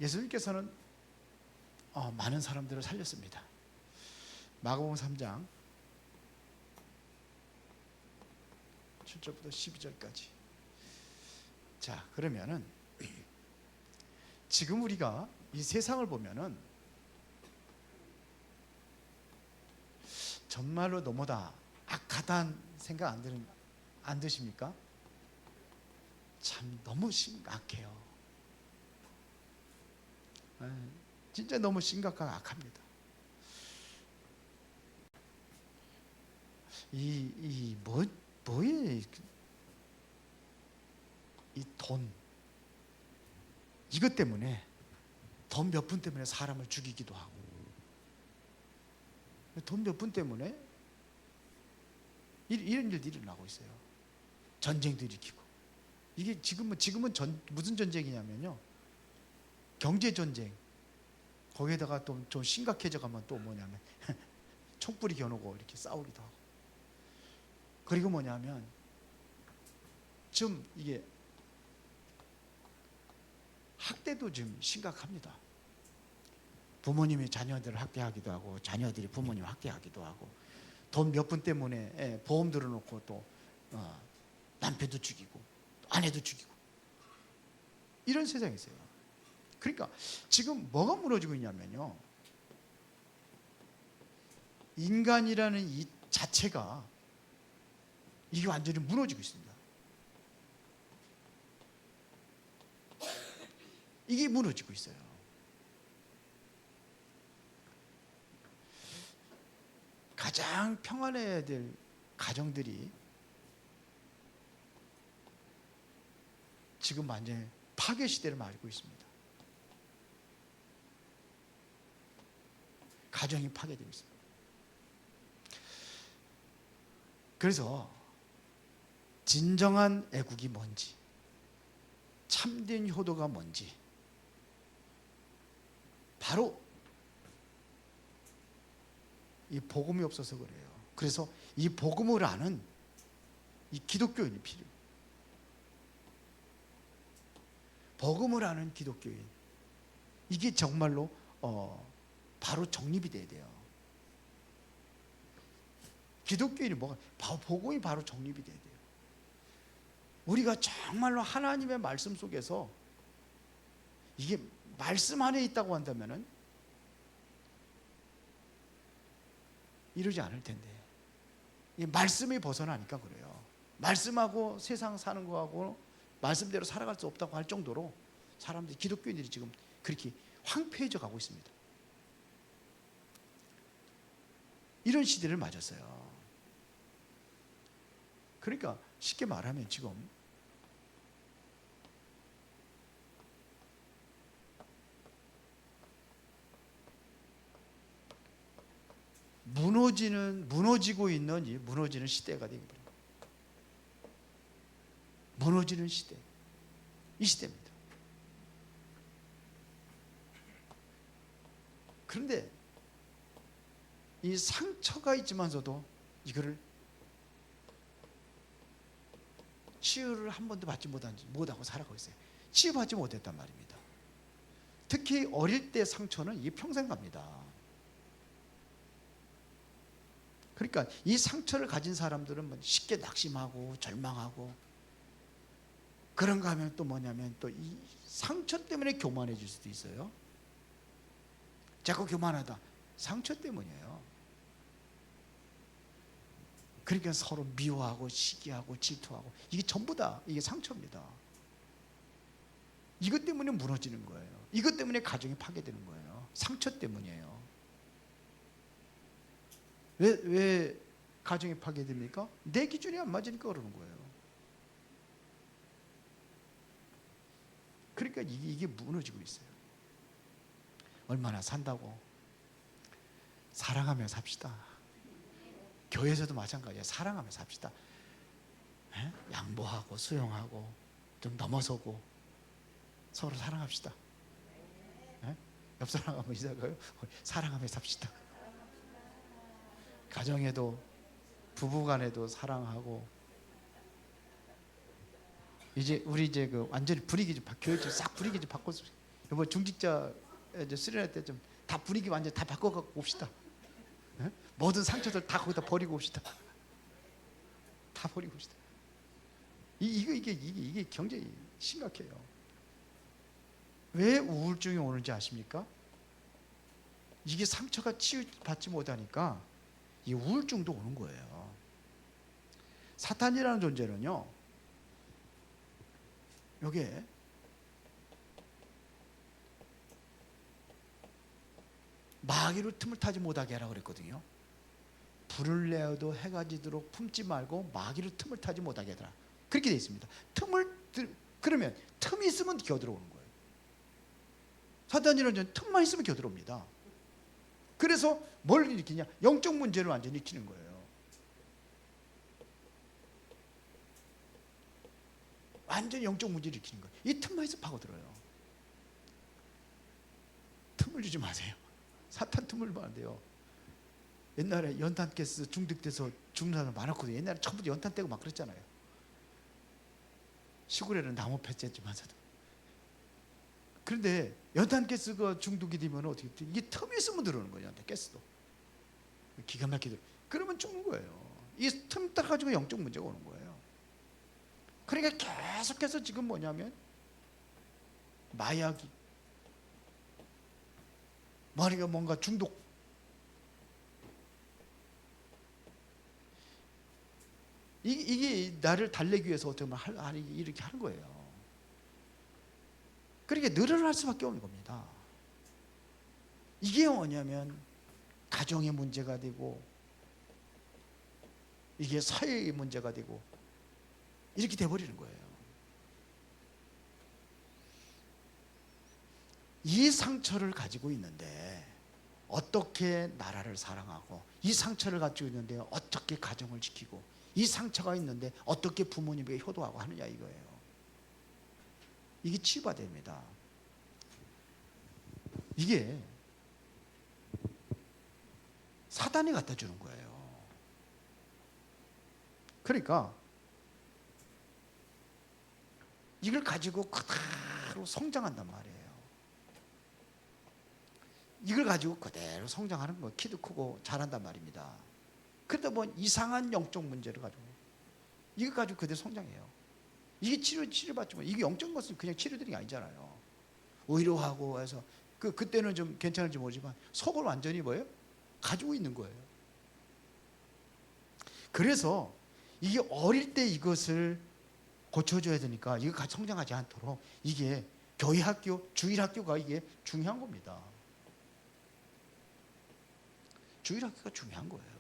예수님께서는 많은 사람들을 살렸습니다. 마가복음 3장 7절부터 12절까지. 자, 그러면은 지금 우리가 이 세상을 보면은 정말로 너무나 악하다는 생각 안 드십니까? 참 너무 심각해요. 진짜 너무 심각하고 악합니다. 뭐에 이 돈, 이것 때문에, 돈 몇 푼 때문에 사람을 죽이기도 하고, 돈 몇 푼 때문에 이런 일들이 일어나고 있어요. 전쟁도 일으키고. 이게 지금은 무슨 전쟁이냐면요, 경제 전쟁. 거기에다가 또 좀 심각해져 가면 또 뭐냐면 촛불이 겨누고 이렇게 싸우기도 하고. 그리고 뭐냐면 좀 이게 학대도 좀 심각합니다. 부모님이 자녀들을 학대하기도 하고, 자녀들이 부모님을 학대하기도 하고, 돈 몇 푼 때문에 보험 들어놓고 또 남편도 죽이고 아내도 죽이고, 이런 세상이 있어요. 그러니까 지금 뭐가 무너지고 있냐면요, 인간이라는 이 자체가 이게 완전히 무너지고 있습니다. 이게 무너지고 있어요. 가장 평안해야 될 가정들이 지금 완전히 파괴 시대를 맞고 있습니다. 가정이 파괴되고 있습니다. 그래서 진정한 애국이 뭔지, 참된 효도가 뭔지, 바로 이 복음이 없어서 그래요. 그래서 이 복음을 아는 이 기독교인이 필요해요. 복음을 아는 기독교인, 이게 정말로 바로 정립이 돼야 돼요. 기독교인이 복음이 바로 정립이 돼야 돼요. 우리가 정말로 하나님의 말씀 속에서, 이게 말씀 안에 있다고 한다면은 이러지 않을 텐데, 이 말씀이 벗어나니까 그래요. 말씀하고 세상 사는 거하고 말씀대로 살아갈 수 없다고 할 정도로 사람들이, 기독교인들이 지금 그렇게 황폐해져 가고 있습니다. 이런 시대를 맞았어요. 그러니까 쉽게 말하면 지금 무너지고 있는 이 무너지는 시대가 되어버립니다. 무너지는 시대, 이 시대입니다. 그런데 이 상처가 있지만서도 이거를 치유를 한 번도 받지 못하고 살아가고 있어요. 치유받지 못했단 말입니다. 특히 어릴 때 상처는 이게 평생 갑니다. 그러니까 이 상처를 가진 사람들은 쉽게 낙심하고 절망하고, 그런가 하면 또 뭐냐면 또 이 상처 때문에 교만해질 수도 있어요. 자꾸 교만하다, 상처 때문이에요. 그러니까 서로 미워하고 시기하고 질투하고, 이게 전부 다 이게 상처입니다. 이것 때문에 무너지는 거예요. 이것 때문에 가정이 파괴되는 거예요. 상처 때문이에요. 왜 가정이 파괴됩니까? 내 기준이 안 맞으니까 그러는 거예요. 그러니까 이게 무너지고 있어요. 얼마나 산다고? 사랑하며 삽시다. 교회에서도 마찬가지예요. 사랑하며 삽시다. 양보하고 수용하고 좀 넘어서고 서로 사랑합시다. 옆 사람 한번 이사가요. 사랑하며 삽시다. 가정에도, 부부간에도 사랑하고. 이제 우리 완전히 분위기 좀, 교회 좀 싹 분위기 좀 바꿔서 이번 중직자 이제 수련회 때 좀 다 분위기 완전 다 바꿔갖고 옵시다. 예? 모든 상처들 다 거기다 버리고 옵시다. 다 버리고 옵시다. 이게 굉장히 심각해요. 왜 우울증이 오는지 아십니까? 이게 상처가 치유받지 못하니까 이 우울증도 오는 거예요. 사탄이라는 존재는요, 요게 마귀로 틈을 타지 못하게 하라고 그랬거든요. 불을 내어도 해가 지도록 품지 말고 마귀로 틈을 타지 못하게 하라. 그렇게 되어 있습니다. 그러면 틈이 있으면 기어들어오는 거예요. 사탄이라는 틈만 있으면 기어들어옵니다. 그래서 뭘 일으키냐? 영적 문제를 완전히 일으키는 거예요. 완전히 영적 문제를 일으키는 거예요. 이 틈만 있으면 파고들어요. 틈을 주지 마세요. 사탄 틈을 주면 안 돼요. 옛날에 연탄가스 중독돼서 죽는 사람 많았거든요. 옛날에 처음부터 연탄 떼고 막 그랬잖아요. 시골에는 나무 팻지만서도. 그런데 연탄가스가 중독이 되면 어떻게 돼? 이게 틈이 있으면 들어오는 거예요. 연탄가스도 기가 막히게. 그러면 죽는 거예요. 이 틈 딱 가지고 영적 문제가 오는 거예요. 그러니까 계속해서 지금 뭐냐면 마약이, 머리가 뭔가 중독, 이게 나를 달래기 위해서 어떻게 보면 이렇게 하는 거예요. 그러니까 늘어날 수밖에 없는 겁니다. 이게 뭐냐면 가정의 문제가 되고, 이게 사회의 문제가 되고, 이렇게 돼버리는 거예요. 이 상처를 가지고 있는데 어떻게 나라를 사랑하고, 이 상처를 가지고 있는데 어떻게 가정을 지키고, 이 상처가 있는데 어떻게 부모님에게 효도하고 하느냐, 이거예요. 이게 치유가 됩니다. 이게 사단이 갖다 주는 거예요. 그러니까 이걸 가지고 그대로 성장한단 말이에요. 이걸 가지고 그대로 성장하는 거예요. 키도 크고 잘한단 말입니다. 그러다 보면 이상한 영적 문제를 가지고 이걸 가지고 그대로 성장해요. 이게 치료받지만 이게 영적인 것은 그냥 치료되는 게 아니잖아요. 의료하고 해서 그때는 좀 괜찮을지 모르지만 속을 완전히 뭐예요? 가지고 있는 거예요. 그래서 이게 어릴 때 이것을 고쳐줘야 되니까 이거 같이 성장하지 않도록 이게 교회 학교, 주일 학교가 이게 중요한 겁니다. 주일 학교가 중요한 거예요.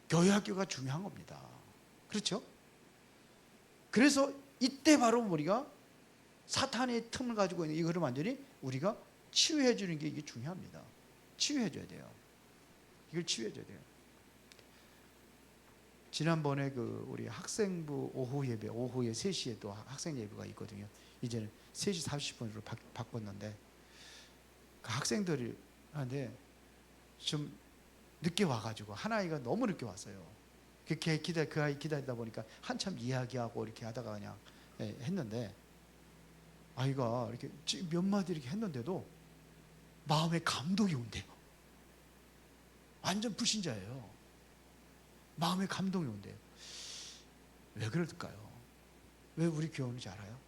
교회 학교가 중요한 겁니다. 그렇죠? 그래서 이때 바로 우리가 사탄의 틈을 가지고 있는 이거를 완전히 우리가 치유해 주는 게 이게 중요합니다. 치유해 줘야 돼요. 이걸 치유해 줘야 돼요. 지난번에 우리 학생부 오후 예배, 오후에 3시에 또 학생 예배가 있거든요. 이제는 3시 40분으로 바꿨는데 그 학생들이 하는데 좀 늦게 와가지고 한 아이가 너무 늦게 왔어요. 그 아이 기다리다 보니까 한참 이야기하고 이렇게 하다가 그냥 했는데 아이가 이렇게 몇 마디 이렇게 했는데도 마음에 감동이 온대요. 완전 불신자예요. 마음에 감동이 온대요. 왜 그럴까요? 왜 우리 교회인지 알아요?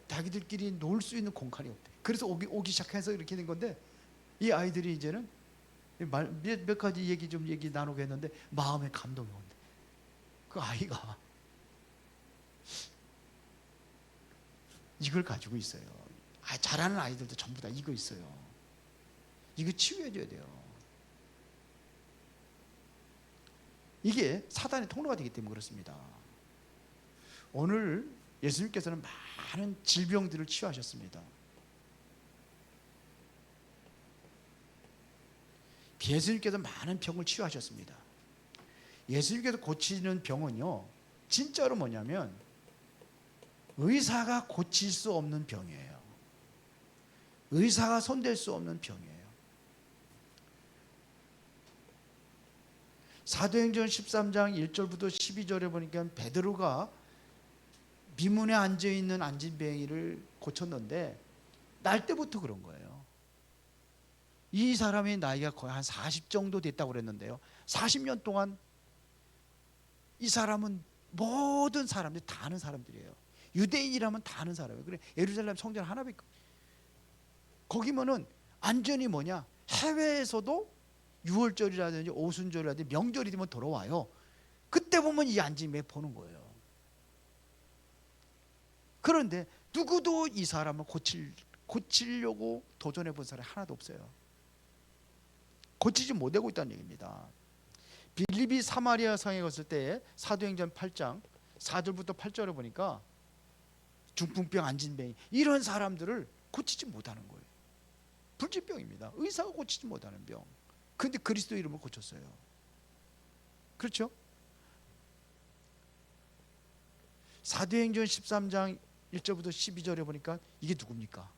자기들끼리 놀 수 있는 공간이 없대. 그래서 오기 시작해서 이렇게 된 건데 이 아이들이 이제는 몇 가지 얘기 나누게 했는데 마음에 감동이 온대. 그 아이가 이걸 가지고 있어요. 잘하는 아이들도 전부 다 이거 있어요. 이거 치유해줘야 돼요. 이게 사단의 통로가 되기 때문에 그렇습니다. 오늘 예수님께서는 많은 질병들을 치유하셨습니다. 예수님께서 많은 병을 치유하셨습니다. 예수님께서 고치는 병은요, 진짜로 뭐냐면 의사가 고칠 수 없는 병이에요. 의사가 손댈 수 없는 병이에요. 사도행전 13장 1절부터 12절에 보니까 베드로가 비문에 앉아있는 안진뱅이를 고쳤는데 날 때부터 그런 거예요. 이 사람의 나이가 거의 한 40 정도 됐다고 그랬는데요, 40년 동안 이 사람은 모든 사람들이 다 아는 사람들이에요. 유대인이라면 다 아는 사람이에요. 그래, 예루살렘 성전 하나밖에, 거기면은 안전이 뭐냐, 해외에서도 6월절이라든지 오순절이라든지 명절이 되면 돌아와요. 그때 보면 이 안진뱅이 보는 거예요. 그런데 누구도 이 사람을 고치려고 도전해 본 사람이 하나도 없어요. 고치지 못하고 있다는 얘기입니다. 빌립이 사마리아 성에 갔을 때 사도행전 8장 4절부터 8절에 보니까 중풍병, 안진뱅이 이런 사람들을 고치지 못하는 거예요. 불치병입니다. 의사가 고치지 못하는 병. 근데 그리스도 이름을 고쳤어요. 그렇죠? 사도행전 13장 1절부터 12절에 보니까 이게 누굽니까?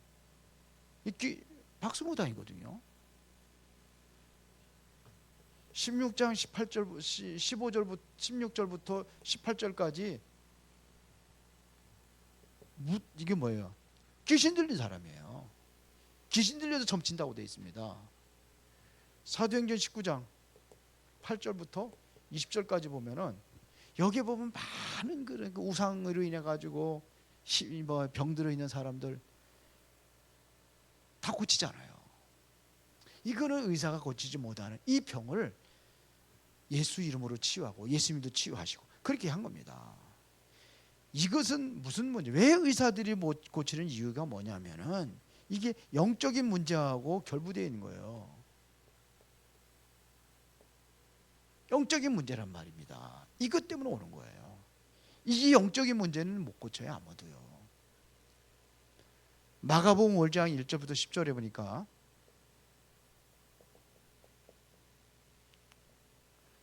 이게 박수무당이거든요. 16장 18절 15절부터 16절부터 18절까지 이게 뭐예요? 귀신 들린 사람이에요. 귀신 들려서 점친다고 되어 있습니다. 사도행전 19장 8절부터 20절까지 보면은 여기에 보면 많은 그런 우상으로 인해 가지고 병들어 있는 사람들 다 고치잖아요. 이거는 의사가 고치지 못하는 이 병을 예수 이름으로 치유하고 예수님도 치유하시고 그렇게 한 겁니다. 이것은 무슨 문제? 왜 의사들이 못 고치는 이유가 뭐냐면은 이게 영적인 문제하고 결부되어 있는 거예요. 영적인 문제란 말입니다. 이것 때문에 오는 거예요. 이 영적인 문제는 못 고쳐요, 아무도요. 마가복음 5장 1절부터 10절에 보니까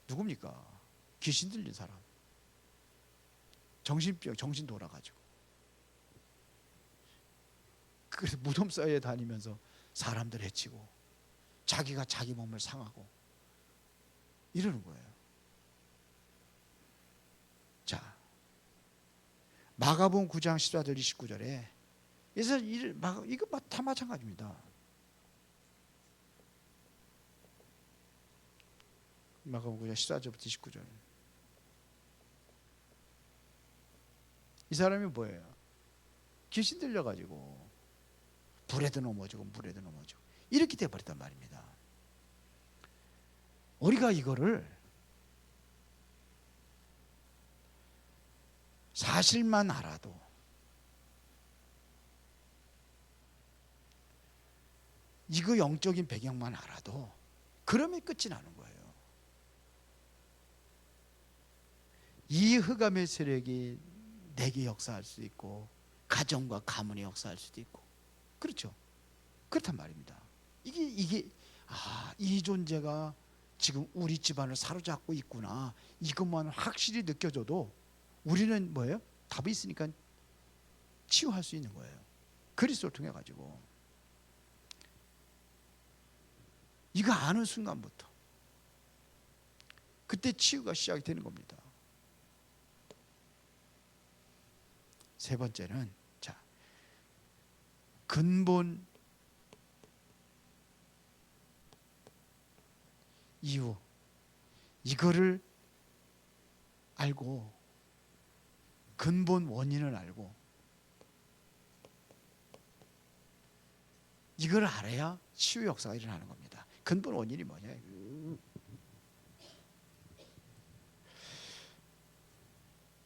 누굽니까? 귀신 들린 사람, 정신병, 정신 돌아가지고, 그래서 무덤 사이에 다니면서 사람들 해치고 자기가 자기 몸을 상하고 이러는 거예요. 자, 마가복음 9장 14절 29절에 이거 다 마찬가지입니다. 마가복음 9장 14절부터 29절. 이 사람이 뭐예요? 귀신 들려가지고 불에도 넘어지고 물에도 넘어지고 이렇게 돼버렸단 말입니다. 우리가 이거를 사실만 알아도 이거 영적인 배경만 알아도 그러면 끝이 나는 거예요. 이 흑암의 세력이 내게 역사할 수 있고 가정과 가문에 역사할 수도 있고 그렇죠. 그렇단 말입니다. 이 존재가 지금 우리 집안을 사로잡고 있구나, 이것만 확실히 느껴져도 우리는 뭐예요? 답이 있으니까 치유할 수 있는 거예요. 그리스도를 통해 가지고 이거 아는 순간부터 그때 치유가 시작이 되는 겁니다. 세 번째는 자, 근본 이유, 이거를 알고 근본 원인을 알고 이걸 알아야 치유 역사가 일어나는 겁니다. 근본 원인이 뭐냐?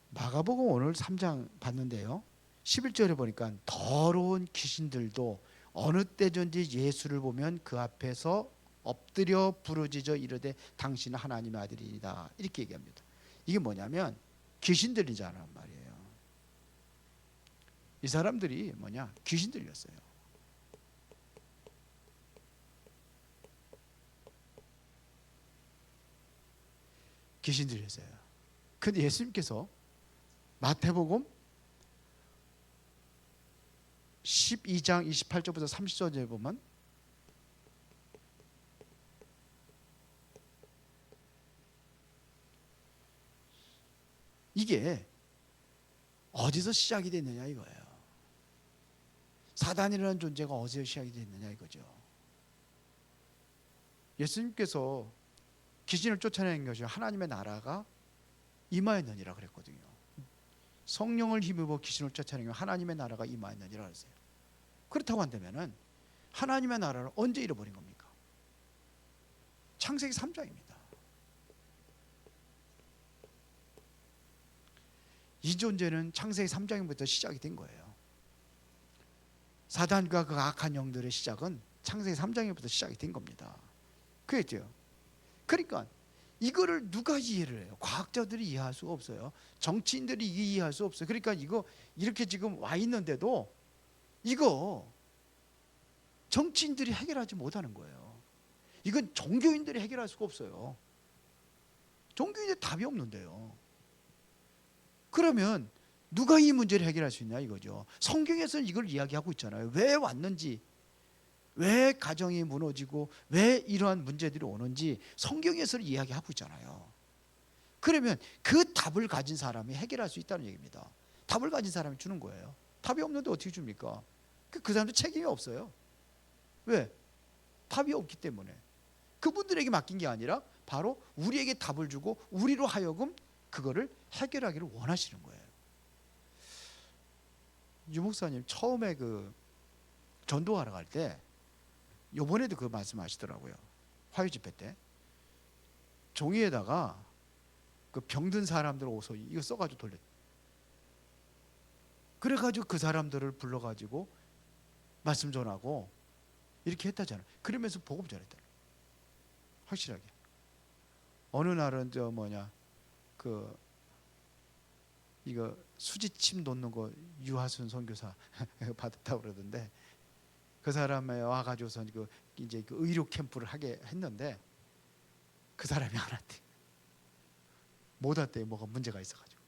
마가복음 오늘 3장 봤는데요, 11절에 보니까 더러운 귀신들도 어느 때든지 예수를 보면 그 앞에서 엎드려 부르짖어 이르되 당신은 하나님의 아들이다, 이렇게 얘기합니다. 이게 뭐냐면 귀신 들린 자란 말이에요. 이 사람들이 뭐냐? 귀신 들렸어요. 귀신 들렸어요. 근데 예수님께서 마태복음 12장 28절부터 30절에 보면 이게 어디서 시작이 됐느냐 이거예요. 사단이라는 존재가 어디서 시작이 됐느냐 이거죠. 예수님께서 귀신을 쫓아내는 것이 하나님의 나라가 임하였느니라 그랬거든요. 성령을 힘입어 귀신을 쫓아내면 하나님의 나라가 임하였느니라 그랬어요. 그렇다고 한다면은 하나님의 나라를 언제 잃어버린 겁니까? 창세기 3장입니다. 이 존재는 창세기 3장부터 시작이 된 거예요. 사단과 그 악한 영들의 시작은 창세기 3장부터 시작이 된 겁니다. 그랬죠. 그러니까 이거를 누가 이해를 해요? 과학자들이 이해할 수가 없어요. 정치인들이 이해할 수 없어요. 그러니까 이거 이렇게 지금 와 있는데도 이거 정치인들이 해결하지 못하는 거예요. 이건 종교인들이 해결할 수가 없어요. 종교인들 답이 없는데요. 그러면 누가 이 문제를 해결할 수 있냐 이거죠. 성경에서는 이걸 이야기하고 있잖아요. 왜 왔는지, 왜 가정이 무너지고 왜 이러한 문제들이 오는지 성경에서는 이야기하고 있잖아요. 그러면 그 답을 가진 사람이 해결할 수 있다는 얘기입니다. 답을 가진 사람이 주는 거예요. 답이 없는데 어떻게 줍니까? 그 사람도 책임이 없어요. 왜? 답이 없기 때문에. 그분들에게 맡긴 게 아니라 바로 우리에게 답을 주고 우리로 하여금 그거를 해결하기를 원하시는 거예요. 유 목사님 처음에 그 전도하러 갈 때 요번에도 그 말씀하시더라고요. 화요 집회 때 종이에다가 그 병든 사람들 옷을 이거 써가지고 돌렸. 그래가지고 그 사람들을 불러가지고 말씀 전하고 이렇게 했다잖아요. 그러면서 복음 전했다. 확실하게. 어느 날은 저 뭐냐 그 이거 수지침 놓는 거 유하순 선교사 받았다고 그러던데 그 사람에 와가지고서 그 이제 그 의료 캠프를 하게 했는데 그 사람이 안 왔대. 못 왔대. 뭐가 문제가 있어가지고.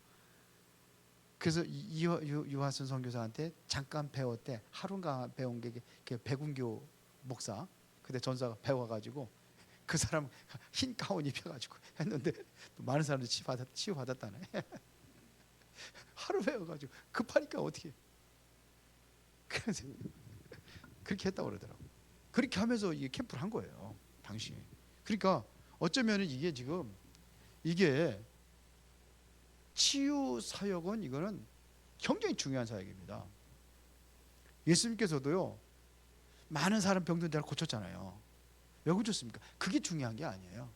그래서 유하순 선교사한테 잠깐 배웠대. 하루가 배운 게 백운교 목사. 그때 전사가 배워가지고 그 사람 흰 가운 입혀가지고 했는데 많은 사람들이 치유받았다네. 하루 배워가지고 급하니까 어떻게? 그래서 그렇게 했다고 그러더라고. 그렇게 하면서 이게 캠프를 한 거예요, 당시에. 그러니까 어쩌면 이게 지금 이게 치유 사역은 이거는 굉장히 중요한 사역입니다. 예수님께서도요 많은 사람 병든 데를 고쳤잖아요. 왜 고쳤습니까? 그게 중요한 게 아니에요.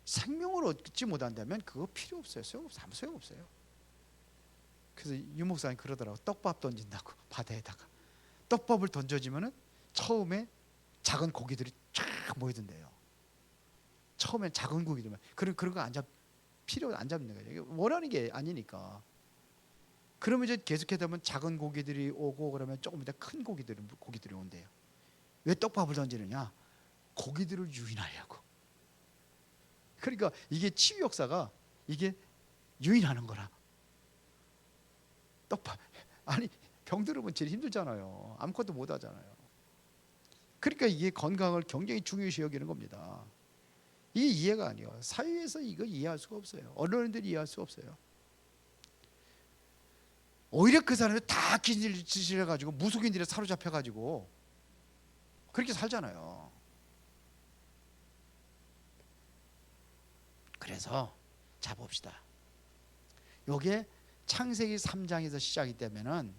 생명을 얻지 못한다면 그거 필요 없어요. 소용없어요. 아무 소용없어요. 그래서 유 목사님 그러더라고. 떡밥 던진다고 바다에다가 떡밥을 던져지면은 처음에 작은 고기들이 쫙 모이던데요. 처음엔 작은 고기들만 그런 거 안 잡는 거예요. 원하는 게 아니니까. 그러면 이제 계속하다 보면 작은 고기들이 오고 그러면 조금 이따 큰 고기들이 온대요. 왜 떡밥을 던지느냐? 고기들을 유인하려고. 그러니까 이게 치유 역사가 이게 유인하는 거라. 떡밥. 아니 병들으면 제일 힘들잖아요. 아무것도 못 하잖아요. 그러니까 이게 건강을 굉장히 중요시 여기는 겁니다. 이게 이해가 아니에요. 사회에서 이거 이해할 수가 없어요. 언론인들이 이해할 수 없어요. 오히려 그 사람들 다 기질을 해가지고 무속인들에 사로잡혀가지고 그렇게 살잖아요. 그래서 자 봅시다. 요게 창세기 3장에서 시작이 되면은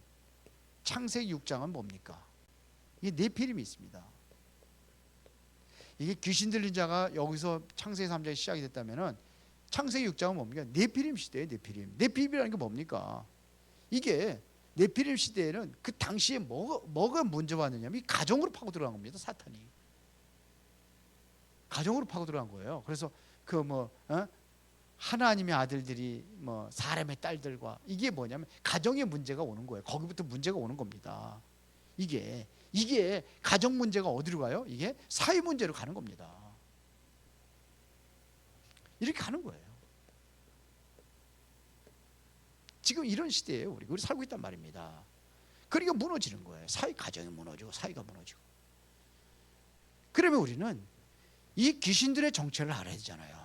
창세기 6장은 뭡니까? 이게 네피림이 있습니다. 이게 귀신 들린 자가 여기서 창세기 3장에 시작이 됐다면은 창세기 6장은 뭡니까? 네피림 시대예요. 네피림이라는 게 뭡니까? 이게 네피림 시대에는 그 당시에 뭐가 문제 왔느냐면 이 가정으로 파고 들어간 겁니다. 사탄이 가정으로 파고 들어간 거예요. 그래서 하나님의 아들들이 사람의 딸들과 이게 뭐냐면 가정의 문제가 오는 거예요. 거기부터 문제가 오는 겁니다. 이게 가정 문제가 어디로 가요? 이게 사회 문제로 가는 겁니다. 이렇게 가는 거예요. 지금 이런 시대예요. 우리 살고 있단 말입니다. 그러니까 무너지는 거예요. 가정이 무너지고 사회가 무너지고. 그러면 우리는 이 귀신들의 정체를 알아야 되잖아요.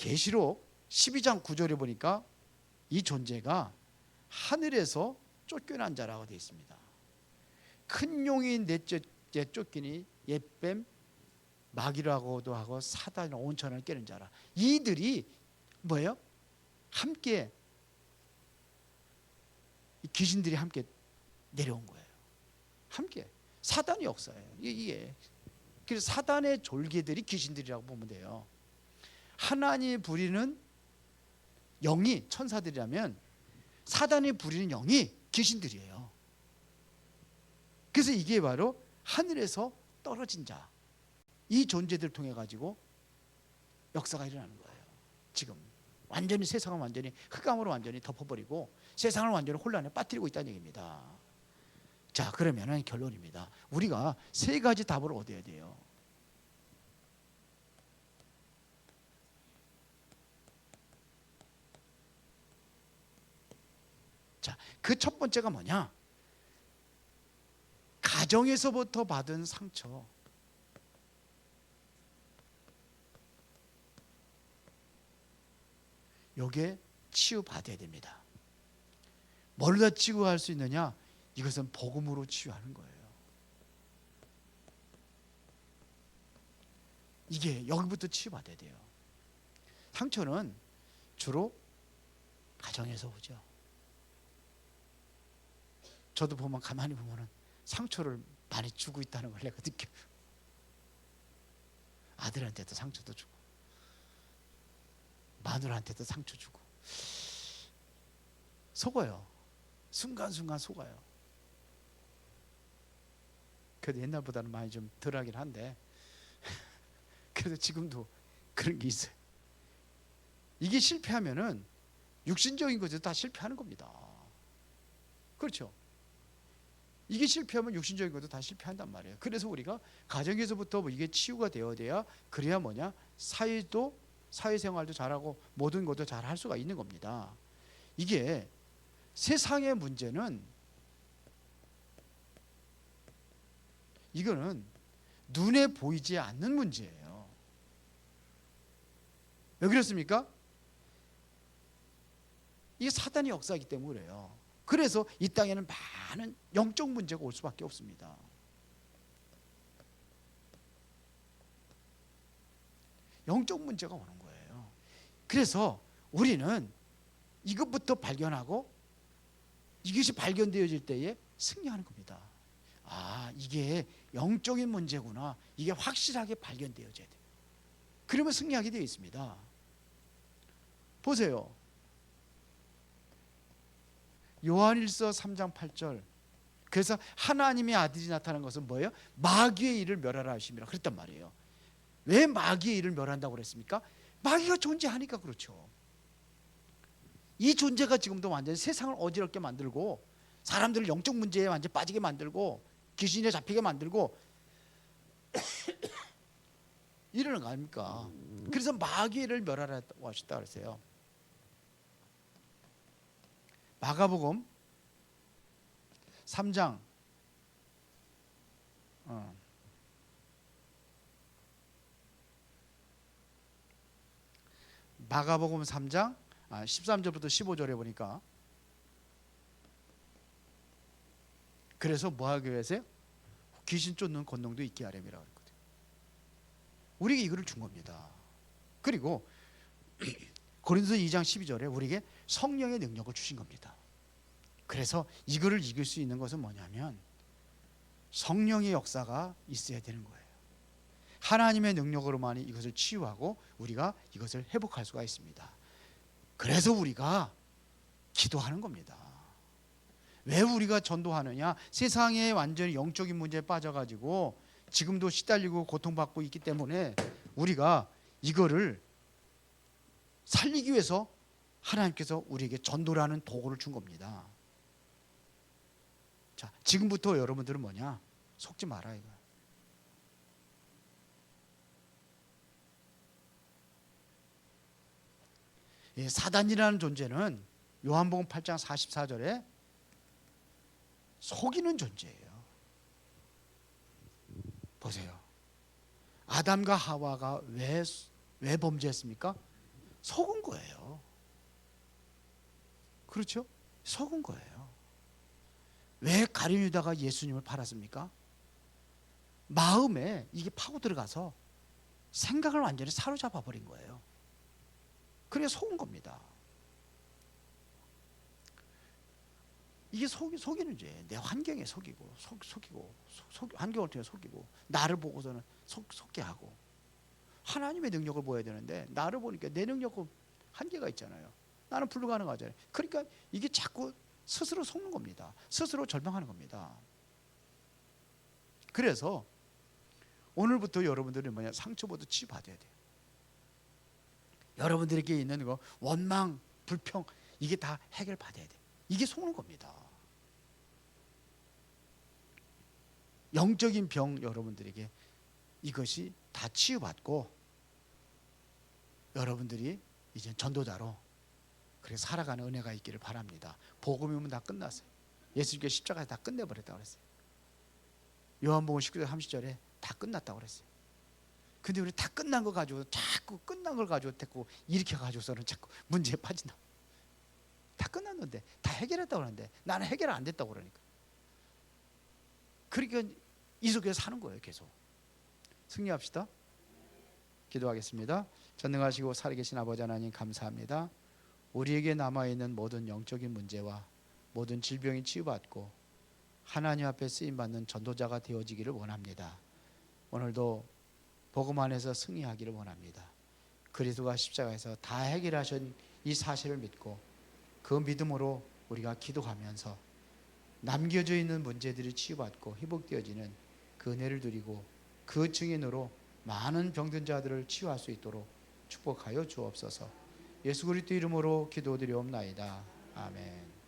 계시록 12장 9절에 보니까 이 존재가 하늘에서 쫓겨난 자라고 되어 있습니다. 큰 용이 넷째 쫓기니 옛뱀 마귀라고도 하고 사단이 온천을 깨는 자라. 이들이 뭐예요? 함께 귀신들이 함께 내려온 거예요. 함께 사단의 역사예요. 이게 그래서 사단의 졸개들이 귀신들이라고 보면 돼요. 하나님이 부리는 영이 천사들이라면 사단이 부리는 영이 귀신들이에요. 그래서 이게 바로 하늘에서 떨어진 자, 이 존재들을 통해 가지고 역사가 일어나는 거예요. 지금 완전히 세상을 완전히 흑암으로 완전히 덮어버리고 세상을 완전히 혼란에 빠뜨리고 있다는 얘기입니다. 자, 그러면은 결론입니다. 우리가 세 가지 답을 얻어야 돼요. 자, 그 첫 번째가 뭐냐? 가정에서부터 받은 상처. 요게 치유받아야 됩니다. 뭘로 치유할 수 있느냐? 이것은 복음으로 치유하는 거예요. 이게 여기부터 치유받아야 돼요. 상처는 주로 가정에서 오죠. 저도 보면 가만히 보면은 상처를 많이 주고 있다는 걸 내가 느껴요. 아들한테도 상처도 주고 마누라한테도 상처 주고 속아요. 순간순간 속아요. 그래도 옛날보다는 많이 좀 덜하긴 한데 그래도 지금도 그런 게 있어요. 이게 실패하면은 육신적인 것도 다 실패하는 겁니다. 그렇죠? 이게 실패하면 육신적인 것도 다 실패한단 말이에요. 그래서 우리가 가정에서부터 이게 치유가 되어야 그래야 뭐냐? 사회생활도 잘하고 모든 것도 잘 할 수가 있는 겁니다. 이게 세상의 문제는 이거는 눈에 보이지 않는 문제예요. 왜 그렇습니까? 이게 사단의 역사이기 때문에 그래요. 그래서 이 땅에는 많은 영적 문제가 올 수밖에 없습니다. 영적 문제가 오는 거예요. 그래서 우리는 이것부터 발견하고 이것이 발견되어질 때에 승리하는 겁니다. 아, 이게 영적인 문제구나. 이게 확실하게 발견되어져야 돼요. 그러면 승리하게 되어 있습니다. 보세요. 요한일서 3장 8절. 그래서 하나님의 아들이 나타난 것은 뭐예요? 마귀의 일을 멸하라 하심이라 그랬단 말이에요. 왜 마귀의 일을 멸한다고 그랬습니까? 마귀가 존재하니까 그렇죠. 이 존재가 지금도 완전히 세상을 어지럽게 만들고 사람들을 영적 문제에 완전히 빠지게 만들고 귀신에 잡히게 만들고 이러는 거 아닙니까? 그래서 마귀의 일을 멸하라고 하셨다 그랬어요. 마가복음 3장 마가복음 3장 13절부터 15절에 보니까 그래서 뭐 하기 위해서요? 귀신 쫓는 권능도 있게 하렴이라고 했거든요. 우리에게 이거를 준 겁니다. 그리고 고린도서 2장 12절에 우리에게 성령의 능력을 주신 겁니다. 그래서 이거를 이길 수 있는 것은 뭐냐면 성령의 역사가 있어야 되는 거예요. 하나님의 능력으로만이 이것을 치유하고 우리가 이것을 회복할 수가 있습니다. 그래서 우리가 기도하는 겁니다. 왜 우리가 전도하느냐? 세상에 완전히 영적인 문제에 빠져가지고 지금도 시달리고 고통받고 있기 때문에 우리가 이거를 살리기 위해서 하나님께서 우리에게 전도라는 도구를 준 겁니다. 자, 지금부터 여러분들은 뭐냐? 속지 마라 이거. 사단이라는 존재는 요한복음 8장 44절에 속이는 존재예요. 보세요. 아담과 하와가 왜 범죄했습니까? 속은 거예요. 그렇죠? 속은 거예요. 왜 가룟 유다가 예수님을 팔았습니까? 마음에 이게 파고 들어가서 생각을 완전히 사로잡아 버린 거예요. 그래 속은 겁니다. 이게 속이는 죄. 내 환경에 속이고, 환경을 통해 속이고, 나를 보고서는 속게 하고, 하나님의 능력을 보여야 되는데 나를 보니까 내 능력은 한계가 있잖아요. 나는 불가능하잖아요. 그러니까 이게 자꾸 스스로 속는 겁니다. 스스로 절망하는 겁니다. 그래서 오늘부터 여러분들은 상처부터 치유받아야 돼요. 여러분들에게 있는 거 원망, 불평 이게 다 해결받아야 돼요. 이게 속는 겁니다. 영적인 병 여러분들에게 이것이 다 치유받고 여러분들이 이제 전도자로 그렇게 살아가는 은혜가 있기를 바랍니다. 복음이면 다 끝났어요. 예수님께서 십자가에 다 끝내버렸다고 그랬어요. 요한복음 19장 30절에 다 끝났다고 그랬어요. 근데 우리 다 끝난 거 가지고 자꾸 끝난 걸 가지고 자꾸 이렇게 가지고서는 자꾸 문제에 빠진다. 다 끝났는데 다 해결했다고 하는데 나는 해결 안 됐다고 그러니까. 그러니까 이 속에서 사는 거예요. 계속 승리합시다. 기도하겠습니다. 전능하시고 살아계신 아버지 하나님 감사합니다. 우리에게 남아있는 모든 영적인 문제와 모든 질병이 치유받고 하나님 앞에 쓰임받는 전도자가 되어지기를 원합니다. 오늘도 복음 안에서 승리하기를 원합니다. 그리스도가 십자가에서 다 해결하신 이 사실을 믿고 그 믿음으로 우리가 기도하면서 남겨져 있는 문제들이 치유받고 회복되어지는 그 은혜를 누리고 그 증인으로 많은 병든 자들을 치유할 수 있도록 축복하여 주옵소서. 예수 그리스도 이름으로 기도드리옵나이다. 아멘.